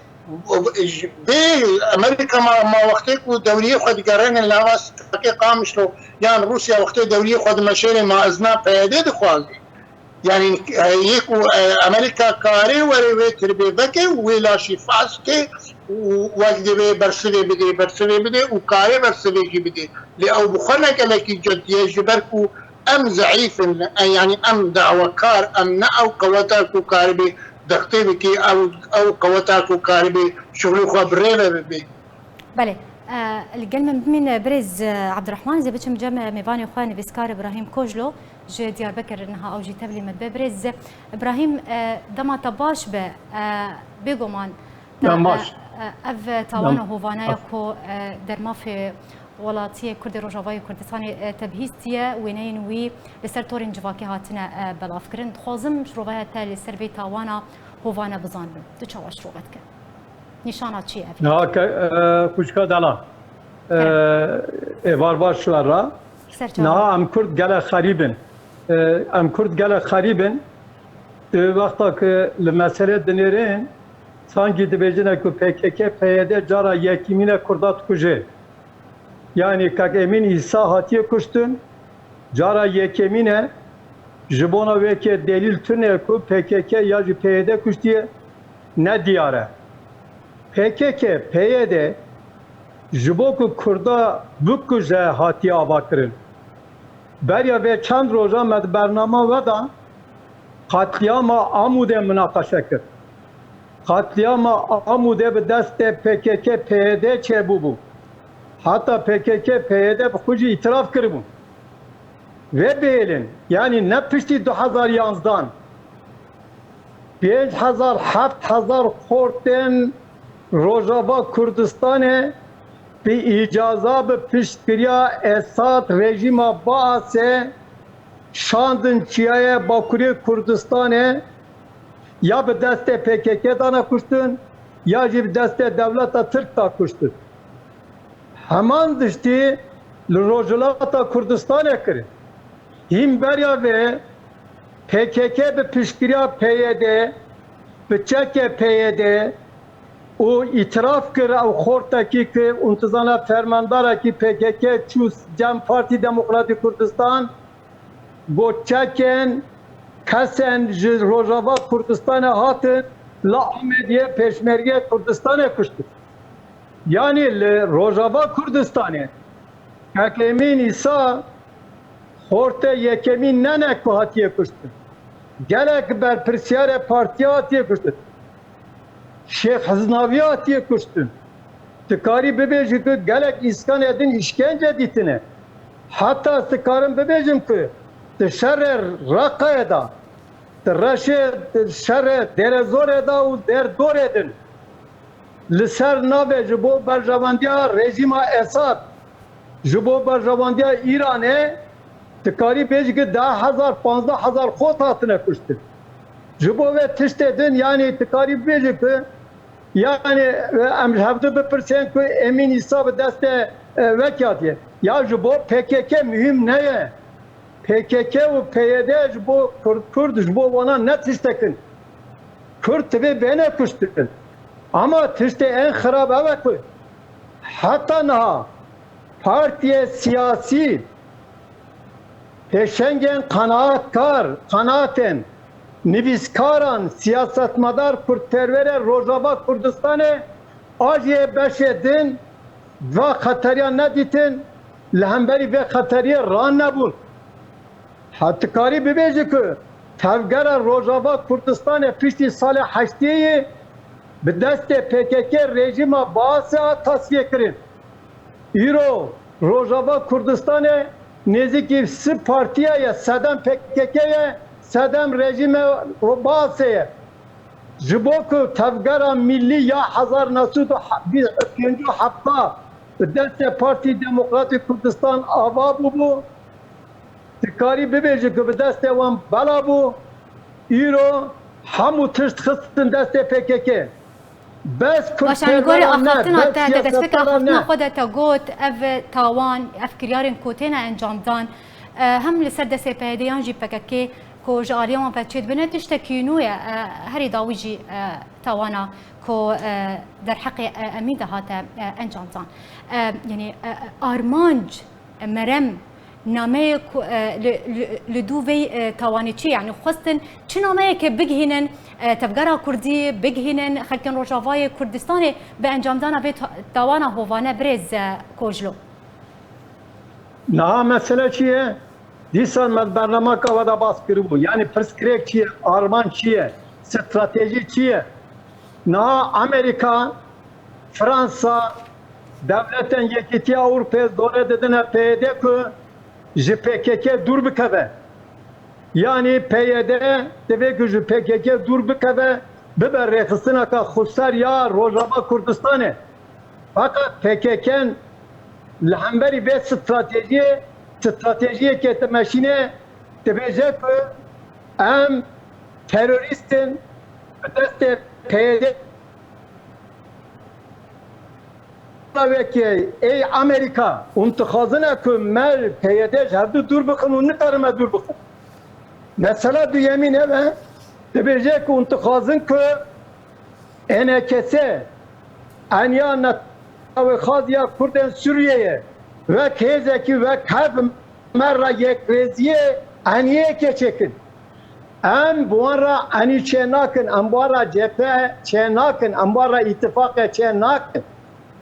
بامريكا ما وقتك ودوليه خد قرن الناس قامش له يعني روسيا وقت دوليه خد مشاري ما ازنا قيادات خوالي يعني هيك امريكا كاري وري تربي بكي ولا شي فاسكي وقت برسلي بدي وكاري برسلي بدي لأو بخلك لك جديه جبركو ام ضعيف يعني ام دعوه كار ام او قوتك كاربي دقتي بكي او قوتك كاربي شغل خو بريمه بي بله القلم من برز عبد الرحمن زي بتشم جمع ميفاني خواني بسكار ابراهيم كوجلو جي ديار بكر انها او جي تبلي مد برز ابراهيم دما طباش ب بيغومان دماش اف تاوانا هوفانا يكو درما في ولاتيه كردي روجافاي كردستاني تبهيستيه وينين وي لسر تورين جواكي هاتنا بلافكرن خوزم شروبها تالي سربي تاوانا هوفانا بزان تشوا شروبتك نشانات چیه؟ نه کوچکا دلا وار باشلارا نه ام کرد گله خریبن ام کرد گله خریبن وقتا که لمسئله دنیرین sanki dibecine ku PKK PYD cara yekimine kurdat kuje yani kak emin İsa hatiye kuştun cara yekimine jibona veke delil tüne ku PKK ya PYD kuştiye ne diyare PKK PYD jiboku kurda bukuje hatiye abakırın berya ve çand roja med bernama veda katliama amude münakaşa kır katliama amude be deste PKK PYD çebubu hatta PKK PYD bukuje itiraf kırbu ve beylin yani ne pişti 2011'dan 5000 7000 korten Rojava Kurdistan'e bir icaza bir piştiriya Esad rejima Baas'e şandın çiyaye Bakuri Kurdistan'e ya bir deste PKK'dan kuştun ya bir deste devleta Türk'ta kuştun. Hemen düştü Rojava Kurdistan'e kırı. Himberya ve PKK bir piştiriya PYD bir çeke PYD o itiraf kır o khortaki ki untizana fermandara ki PKK çus Cem Parti Demokratik Kurdistan goçaken kasen Rojava Kurdistan'a hatın la Ahmediye Peşmerge Kurdistan'a kuştu. Yani Rojava Kurdistan'a Kakemin İsa khorte yekemin nenek bu hatiye kuştu. Gelek ber Persiyare Partiye hatiye kuştu. Şeyh Haznaviye hatiye kuştun. Tıkari bebeci ki gelek iskan edin işkence ditine. Hatta sıkarın bebecim ki dışarı rakı eda. Dışarı derezor eda u derdor edin. Lisser nave jibo berjavandiya rejima Esad. Jibo berjavandiya İran'e tıkari bebeci ki 10,000-15,000 khot hatine kuştun. Jibo ve tiştedin yani tıkari bebeci ki yani em hevde bepirsen ki emin İsa be deste vekatiye. Ya jibo PKK mühim neye? PKK و PYD ji bo Kurd ji bo wana ne tiştekin. Kurd tabi bene kuştin. Ama tişte en xarab eve ku. Hatta naha partiye siyasi peşengen kanaaten nivîskaran siyasetmedar Kurdpervere Rojava Kurdistanê ajiye beşedin ve xeteriya nedîtin li hemberî vê xeteriye ran nebûn. Hetikarî bibêje ku tevgera Rojava Kurdistanê piştî salê heştiyê bi destê PKK rejima Baasê a tasfiye kirin. İro Rojava Kurdistanê nêzîkî sih partiye ye sedem PKK'ye sedem rejime Baasê ji bo ku tevgera millî ya 1957 bi destê Partî Demokratîk Kurdistan ava bû tikarî bibêje ku bi destê wan bela bû îro hemû tişt xistin destê PKK. Başangori axaftina te de destpêka axaftina xwe de te got ev tawan ev kiryarên ku têne encamdan hem li ser destê PYD-yan jî PKK ku ji aliya wan pevçê dibine tiştekî nû ye herî dawî jî tawana ku derheqê emî de hate encamdan. Yani armanc merem نامه لدو وی توانی چی یعنی خواستن چه نامه که بگهینن تفگرا کردی بگهینن خلکن روجاوای کردستان به انجام دانا به توانا هوانه برز کوجلو نه مسئله چیه دیسان مد برنامه که ودا باز کربو یعنی پرسکریک چیه آرمان چیه استراتژی چیه نه امریکا فرانسا devletin yekitiya Avrupa'ya dole dedine PYD ku ji PKK dur bikeve. Yani PYD deve ku ji PKK dur bikeve biber rexistina ka xusar ya Rojava Kurdistanê. Fakat PKK'nin li hemberî vê stratejiyê ke meşîne dibêje ku em teröristin bi destê PYD ki ey Amerika untixazına ku mer PYD herdu dur bixin û nikarime dur bixin. Mesela du yemin eve dibêje ku untixazin ku enekese enya netawê xaziya Kurdên Sûriyeyê ve hêzekî ve hev merra yekrêziyê eniyeke çekin. Em bu wan ra enî çê nakin, em bu wan ra cephe çê nakin, em bu wan ra îtifaqê çê nakin.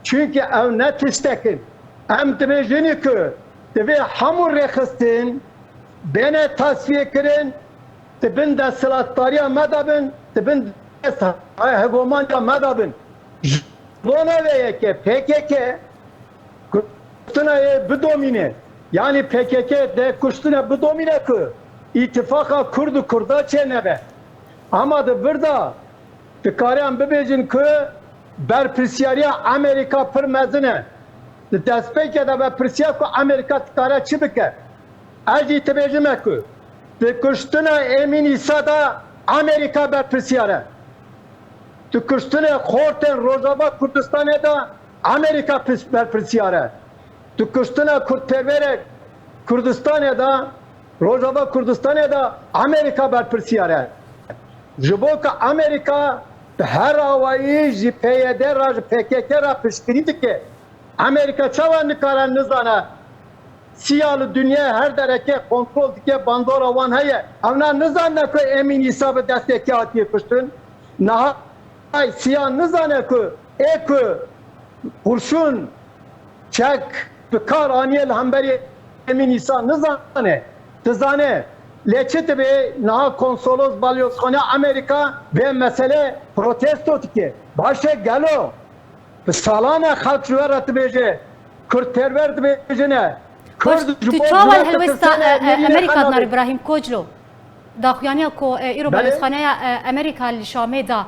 Çünkü ev ne tiştekin. Em dibêjînî ku divê hemû rêxistin bêne tasfiye kirin dibin desthilatdariya me dabin dibin hegomaniya me dabin. Ji bo nevê yekê PKK kuştinayê bidomîne yani PKK de kuştine bidomîne ku îtifaka Kurd û Kurda çê nebe. Ama di bir da dikariyan bibêjin ku berpirsiyariya Amerika pir mezine. Destpêkê de berpirsiya ku Amerika dikare çi bike? Ez jî dibêjime ku di kuştina Emîn İsa da Amerika berpirsiyar e. Di kuştina Xortên Rojava Kurdistanê da Amerika berpirsiyar e. Di kuştina Kurdperverê Kurdistanê da Rojava Kurdistanê da Amerika berpirsiyar e. Ji bo ku Amerika her avayî ji PYD ra ji PKK ra piştî dike. Amerika çawa nikare nizane siyal dünya her dereke kontrol dike bandora wan heye. Evna nizane ku Emîn İsa bi destê kê hatiye kuştin. Niha siyal nizane ku ê ku kurşun çek bi kar aniye li hemberî Emîn İsa nizane. Dizane Leçit be naha konsolos balyozxane Amerika ve mesele protesto dike. Başe gelo. Salane xalq ji we re dibêje. Kurdperver dibêje ne? Tu çawa helwesta Amerika dinar İbrahim Koclo. Daxuyaniya ku îro balyozxaneya Amerika li Şamê da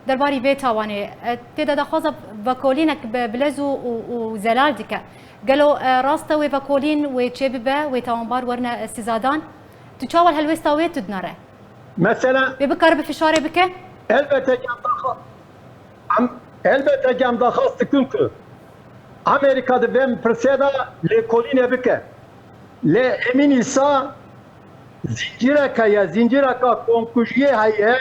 derbarî vê tawanê têda daxwaza vekolînek bilez û zelal dike. Gelo rasta wê vekolîn wê çê bibe wê tawanbar werne sizadan. Tu çawa helwesta wê tu dinare? Mesela Wê bikare bi fişarê bike? Elbette ki em daxwaz dikin ku Amerika di vê pirsê da lêkolînê bike. Lê Emîn İsa زنجيرك هي زنجيرك كونكوجيه هي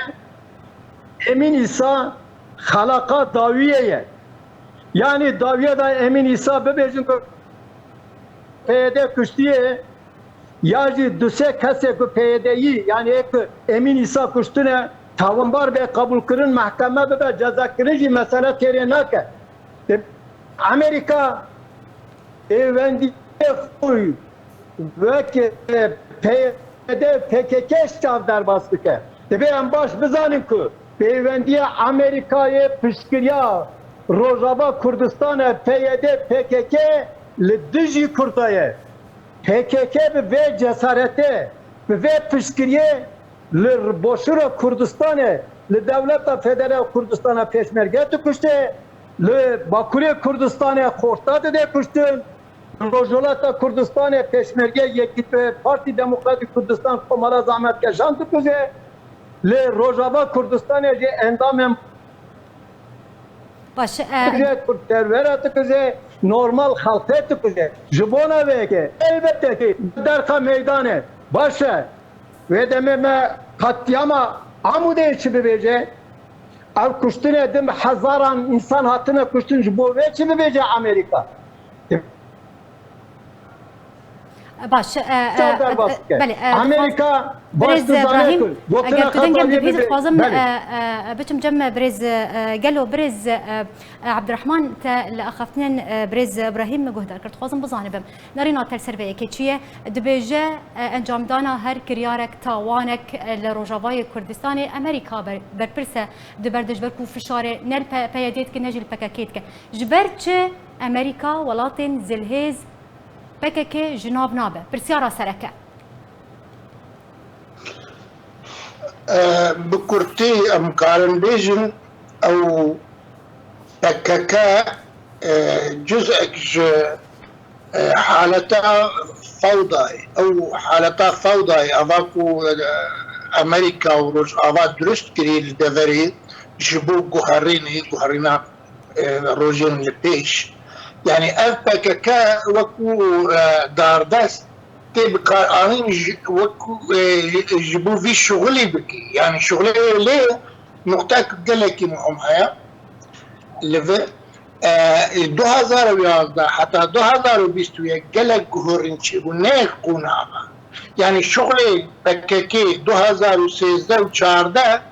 امين عيسى خلقات داويه يعني داويه دا امين عيسى ببيجن پیدا کشتیه یا جی دوسه کسی که پیدایی یعنی یک امین عیسی کشتنه توانبار به قبول کردن محکمه به جزا کردن مسئله تیره نکه امریکا ایوندی خوی و که پیدا PKK'ش چاو در باز بکه دبی هم باش بزنیم که ایوندی امریکای پشکریا روجاوا کردستان پیدا PKK لدجی کردایه PKK به جسارته به پشکریه لباشور کردستانه لدولت فدرال کردستان پیشمرگه تو کشته لباکوری کردستان خورتاد ده کشتن روجولات کردستان پیشمرگه یکی پارتی دموکراتی کردستان کمالا زحمت کشان تو کشه لروجاوا کردستان جه اندام باشه ترورات کشه normal خلقت کشه جبونا ویگه البته که در میدانه باشه و دمه قطیاما عموده چی ببیجه او کشتن ادم هزاران انسان هاتنه کشتن جبوه چی ببیجه امریکا باش بله امریکا برز ابراهیم اگر تو دنگم دبیز خوازم بتم جمع برز قالوا برز عبد الرحمن لاخفتنين برز ابراهيم مجهدر كرت خوازم بزانبم نارينا تل سرفيه كيتشيه دبيجه انجام دانا هر كريارك تاوانك لروجافاي كردستاني امريكا بربرسه دبردج بركو فشار نل بياديت كنجي البكاكيت جبرتش امريكا ولاتن زلهيز PKK جناب نابه برسيارة سركة بكرتي أمكارن بيجن أو PKK جزء حالتها فوضى أو حالتها فوضى أفاكو أمريكا وروج أفا درست كري الدفري جبو جوهرينا روجين لبيش يعني PKK وكو داردست تبقى آنين وكو جبو في شغلي بكي يعني شغلي ليه نقطة قلقي معهم هيا لفه 2011 حتى 2021 قلق جهورنشي ونيك قناعة يعني شغلي PKK 2013 و 14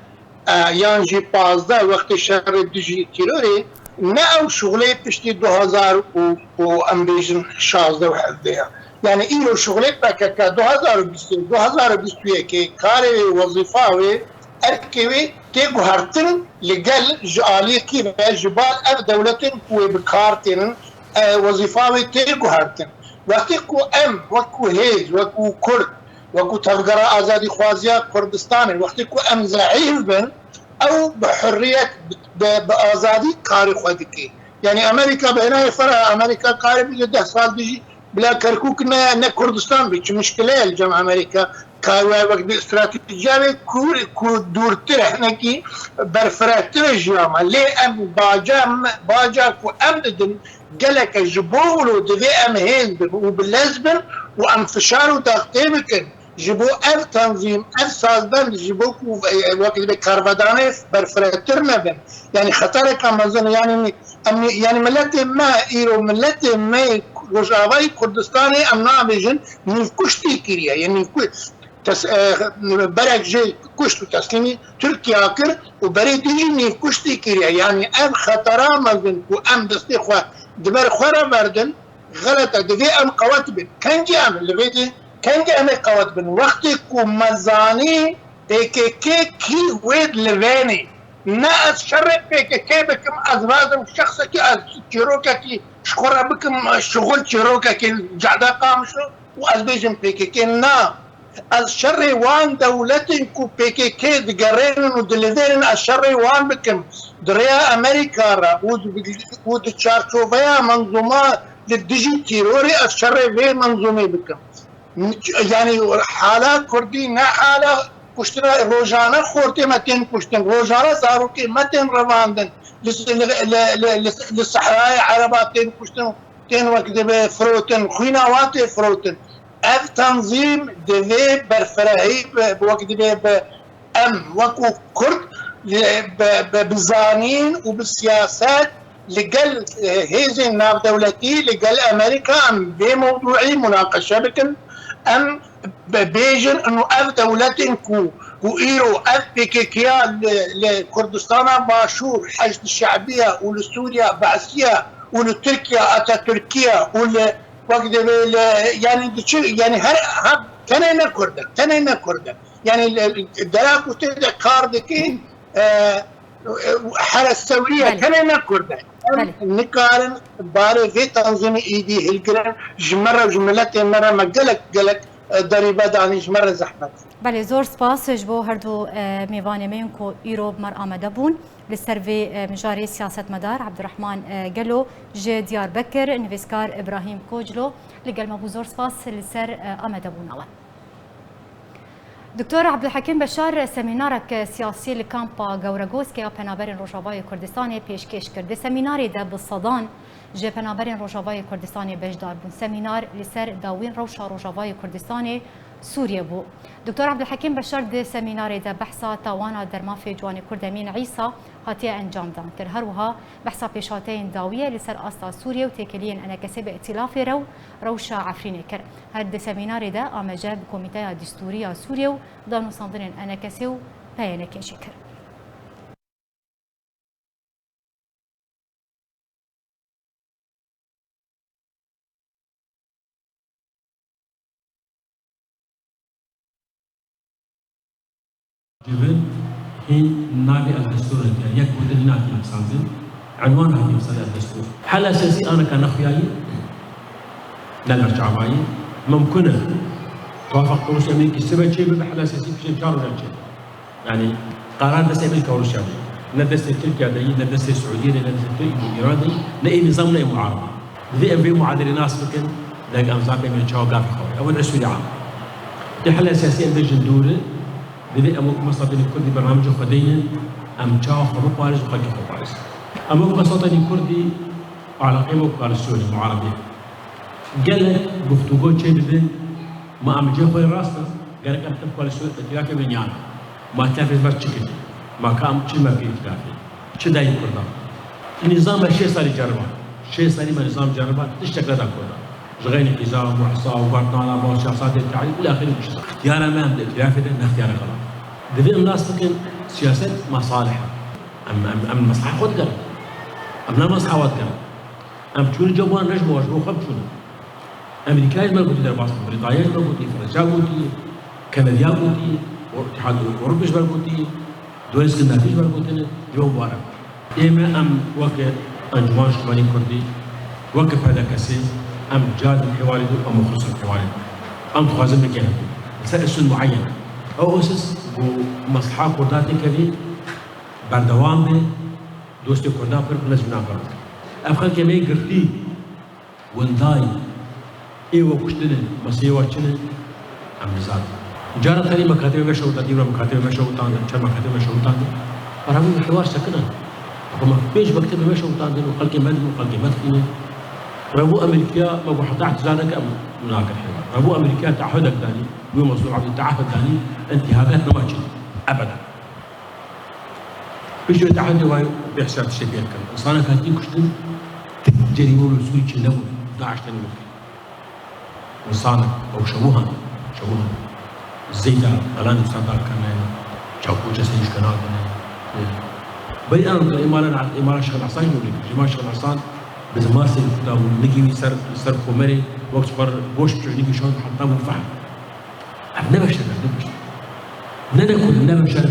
يانجي 15 وقت شهر دجي تيروري نه او شغله پشتی 2000 و امبیجن 16 و 17 یعنی اینو شغله PKK 2021 کار وظیفه و ارکوی تیگو هرتن لگل جعالی کی و جبال اف دولتن کوی بکارتن وظیفه و تیگو هرتن وقتی کو ام وکو هیز وکو کرد وکو تفگره آزادی خوازیا کردستان وقتی کو ام ضعیف بن او بحريه بازادي قاري خدكي يعني امريكا بهنا فرع امريكا قاري بده سال بيجي بلا كركوك نا كردستان بيش مشكله الجامعه امريكا كاوي وقت استراتيجيه كو دور ترحنا كي برفرات الجامعه لي ام باجا كو امدن قالك جبولو دي ام هيز وباللزبن وانفشار وتغطيبك جبو اف تنظيم اف سازدن جبو وقت بكارفدانه برفراتر نبن يعني خطرك امازون يعني ملت ما ايرو ملت ما روجاواي كردستاني امنا بيجن نفكشتي كيريا يعني برك جي كشتو تسليمي تركيا كر وبريد يجي نفكشتي كيريا يعني ام خطره مازن كو ام دستي خو دبر خورا بردن غلطه دغي ام قواتب كان جي ام لبيتي كان جامع قوات بن وقتك ومزاني PKK كي ويد لفاني ناس شرق PKK بكم أزواج شخص كي شروكا كي شخورا بكم شغل شروكا كي جعدا قامشو وأزبيجن PKK نا الشر وان دولتن كو PKK دقرين ودلذين الشر وان بكم دريا أمريكا را ود تشارشوفيا منظومة للديجي تيروري الشر في منظومة بكم يعني حالات كردي نا حالة كشتنا روجانا خورتي متين كشتن روجانا زاروكي متين رواندن للصحراء عربات تين كشتن تين وقت فروتن خيناوات فروتن اف تنظيم دفي برفراهي بوقت دفي ام وكو كرد بالقوانين وبالسياسات لقل هذه الناف دولتي لقل امريكا ام بموضوعي مناقشه بكن ام بيجن انه اف دولتين كو ايرو اف بكيكيا لكردستان باشور حشد الشعبيه ولسوريا بعثيه ولتركيا اتاتوركيا وقت يعني هر تنين كرده يعني الدراك وتدع كاردكين حرس السورية تنين كرده نكارن باري في تنظيم ايدي هلقرن جمرة وجملتين مرة ما قلق ضريبه دانیش مر زحمت. بله زور سپاس جبو هردو میوان مین کو ایروب مر آمده بون لسروی مجاری سیاست مدار عبدالرحمن گلو ج دیار بکر نویسکار ابراهیم کوجلو لگل مبو زور سپاس لسر آمده بون الله. دکتر عبدالحکیم بشار سمینارک سیاسی لکامپا گورگوس که پنابرین روجاوای کردستان پیشکش کرده سمیناری ده بالصدان جه پنابرین روجاوای کردستان بجدار بون سمینار لسر داوین روشا روجاوای کردستان سوریه بو دکتر عبدالحکیم بشار ده سمیناری ده بحثا توانا در مافی جوان کردمین عیسا هاتیه انجام دان کر هروها بحثا پیشاتین داویه لسر آستا سوریه و تکلین انکسی به ائتلاف رو روشا عفرینه کر هر ده سمیناری ده آمجه بکومیته دستوری سوریه و دانو صندرین انکسی و پیانه کشی کر جبل حين نابي الدستور يعني يكون لنا في مسامين عنوان هذه مسألة الدستور حل أساسي أنا كان أخوياي لنا شعباي ممكنة توافق روسيا أمريكا سبب شيء بحل أساسي في شيء شارو للشيء يعني قرار دست أمريكا وروسيا ندست تركيا دي ندست السعودية ندست الإيران دي نأي نظام نأي معارضة ذي أم في معادلة ناس ممكن ذاك أمزاق من الشاو قافي خوي أول رسولي عام الحل الأساسي أن بيجن دورة بدي أمك مصادين الكردي برنامج خديا أم تشاو خبر بارز وخلق خبر بارز أمك مصادين الكردي على قيمة وقال السوري معارضة قال بفتوقات شيء بدين ما أم جه خوي راسنا قال لك أكتب قال السوري تجاك بنيان ما تنافس بس شكل ما كام شيء ما في تكافي شو دايم كردا النظام الشيء صار يجربه شيء صار ما نظام جربه تشتكل هذا كردا غير التزام وحصى وبرطانه وسياسات التعليم الى اخره مش اختيار امام الائتلاف ده اختيار غلط. دفي الناس ممكن سياسات مصالح ام المصلحه خد قال ام لا مصلحه ود قال ام شو الجوان نجم وجبو خب شنو امريكا ما قلت درباس بريطانيا ما قلت فرنسا قلت كندا قلت اتحاد اوروبي ما قلت دول اسكندنافيه ما قلت جو مبارك اما ام وقت انجمان شمالي كردي وقف هذا كسي ام جاد الحواري دو ام مخصص الحواري ام تخازن مكان سلسل معين او اسس مصلحه كرداتي كذي بردوام به دوست كردان پر لازم نابرد افخل كمي قرتي ونداي ايوه كشتن مسيوا چن ام زاد جارة ثاني مكاتب ما شو تدير مكاتب ما شو تاند چن مكاتب ما شو تاند برامج الحوار سكنا وما بيش مكتب ما شو تاند وخلق مد ربو امريكا ما بحط اعتزالك هناك الحوار ربو امريكا تعهدك ثاني يوم مسؤول عن التعهد ثاني انتهاكات ما تجي ابدا بيجي التعهد واي بيحسب الشيء بيركب انسان كاتي كشتن جريمه وسوي تشنو 12 ثاني ممكن انسان او شبوها الزيتا الان صدر كمان شاكو جسيش كنال بي انا الامارات شغل عصام يقول جماعه شغل عصام بزمارسي كدا ونجي سر خمري وقت بر بوش تجنيك شلون حطاه بالفحم نبشر نبشر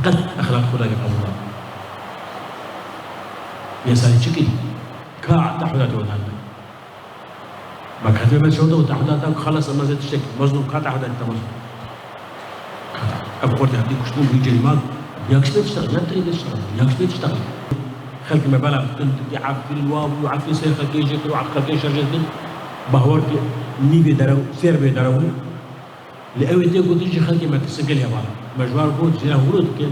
قد اخلاق خلاق الله يا سالي شكل كاع تحدث ولا ما كاتب من شوطه وتحدث خلص ما زاد الشكل مظلوم كاع تحدث انت مظلوم ابغى هذيك شنو بيجي المال ياكش تشتغل لا تريد تشتغل ياكش تشتغل خلق ما بلغ كنت يعرف الواو ويعرف يصير خلق يجي ويعرف خلق يشرج بهور نيبي درو سير بي درو لأوي تيجو تيجي خلق ما تسجل يا بابا مجوار بود جنا ورود كده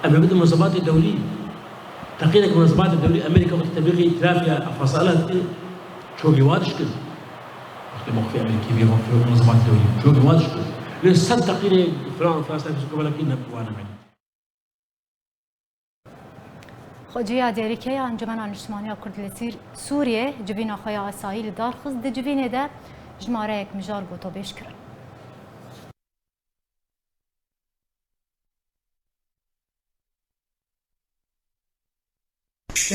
اما بده المنظمات الدوليه تقييدك المنظمات الدوليه امريكا وقت تبليغ ائتلاف فصلت شغلي واضح كده وقت مخفي على كبير في المنظمات الدولية شغلي واضح كده لسه تقرير فلان فلسطين قبل كنا بوانا معي خجيا ديريكي انجمن الاجتماعية كرد لسير سوريا جبينا خيا اسائل دار خص د جبينه ده جمارك مجار بوتو بيشكر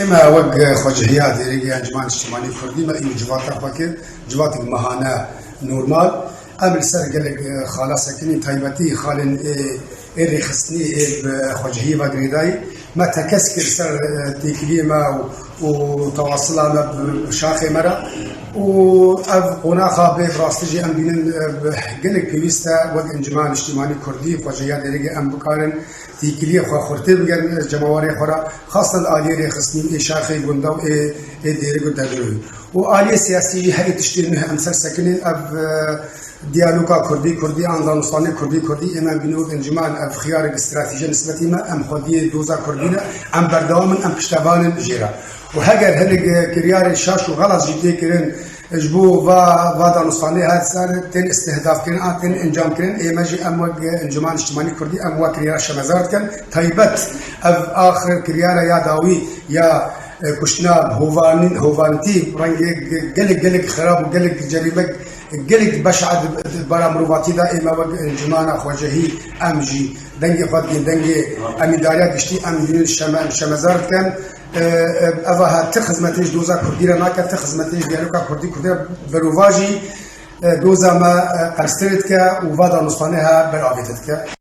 اما وق خجيا ديريكي انجمن الاجتماعية كردي ما ان جواتك فكر جواتك مهانه نورمال قبل سر قال خلاص كني تايبتي خالن إيري خصني بخوجهي وقريداي ما تكسكر سر تكليمة وتواصلنا بشاخي مرة وأف قناخة بفراستجي أم بينن قلق بيستا وقت انجماع الاجتماعي كردي خوجهي ديريجي أم بكارن تكليه خورتي بقرن جماوري خورا خاصة الآلية خصني شاخي بندو ديريجو دادروي وآلية سياسية هاي تشتري منها أمثال ساكنين أب ديالوجا كردي أندونوساني كردي إمام بنود إنجمان أف خيار الاستراتيجية نسبة ما أم خدي دوزا كردينا أم بردوام أم بشتبان جيرا وهجر هلق كريار الشاش وغلط جدي كرن جبو دانوساني هاد سار تن استهداف كرن تن إنجام كرن إيماجي أم وج إنجمان اجتماعي كردي أم وكريار شمزارت كان تايبت أف آخر كريار يا داوي يا كشنا هوفانتي رنج قلق خراب وقلق جريمة قلق بشعة برا مروفاتي دا إما وقت انجمانا خوجهي أمجي دنجي خدقين دنجي أمي داريا قشتي أم دين شمزارت كان أفها تخزمتيش دوزا كرديرا ناكا تخزمتيش ديالوكا كرديرا بروفاجي دوزا ما قرسترتك وفادا نصفانها بالعافيتك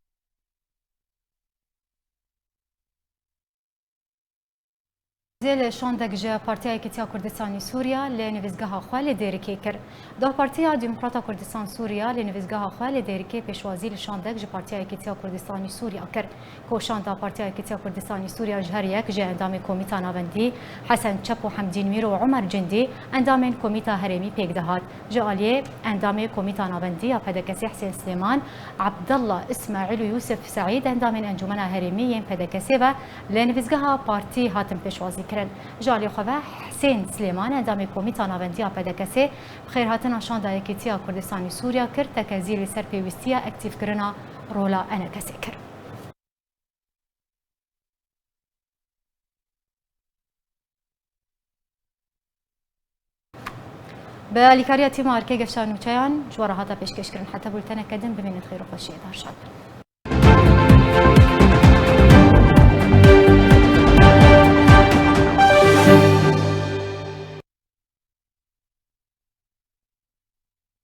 زل شاندك جا بارتيا كتيا كردستاني سوريا لنفزگاه خوال ديركي كر دو بارتيا ديمقراطا كردستان سوريا لنفزگاه خوال ديركي پیشوازی لشاندك جا بارتيا كتيا كردستاني سوريا كر کو شاندا بارتيا كتيا كردستاني سوريا جهريك جا اندام كوميتا ناوندي حسن چپ و حمدين مير و عمر جندي اندام كوميتا هرمي پیگدهات جاليه اندام كوميتا ناوندي پدکسی حسين سليمان عبد الله اسماعيل يوسف سعيد اندام انجمن هرمي پدکسی و لنفزگاه بارتي هاتم پیشوازی جالی خواه حسین سلیمان اندام کمیتا ناوندی پدکسی بخیر هاتنا شانده کتیا کردستانی سوریا کرد تکزیل سر پیوستیا اکتیف کرنا رولا انا کسی کرد. بالکاریاتی مارکه گشتن نوچیان جواره هاتا پیشکش کردن حتی بولتن کدن ببینید خیر و خوشی دار شد.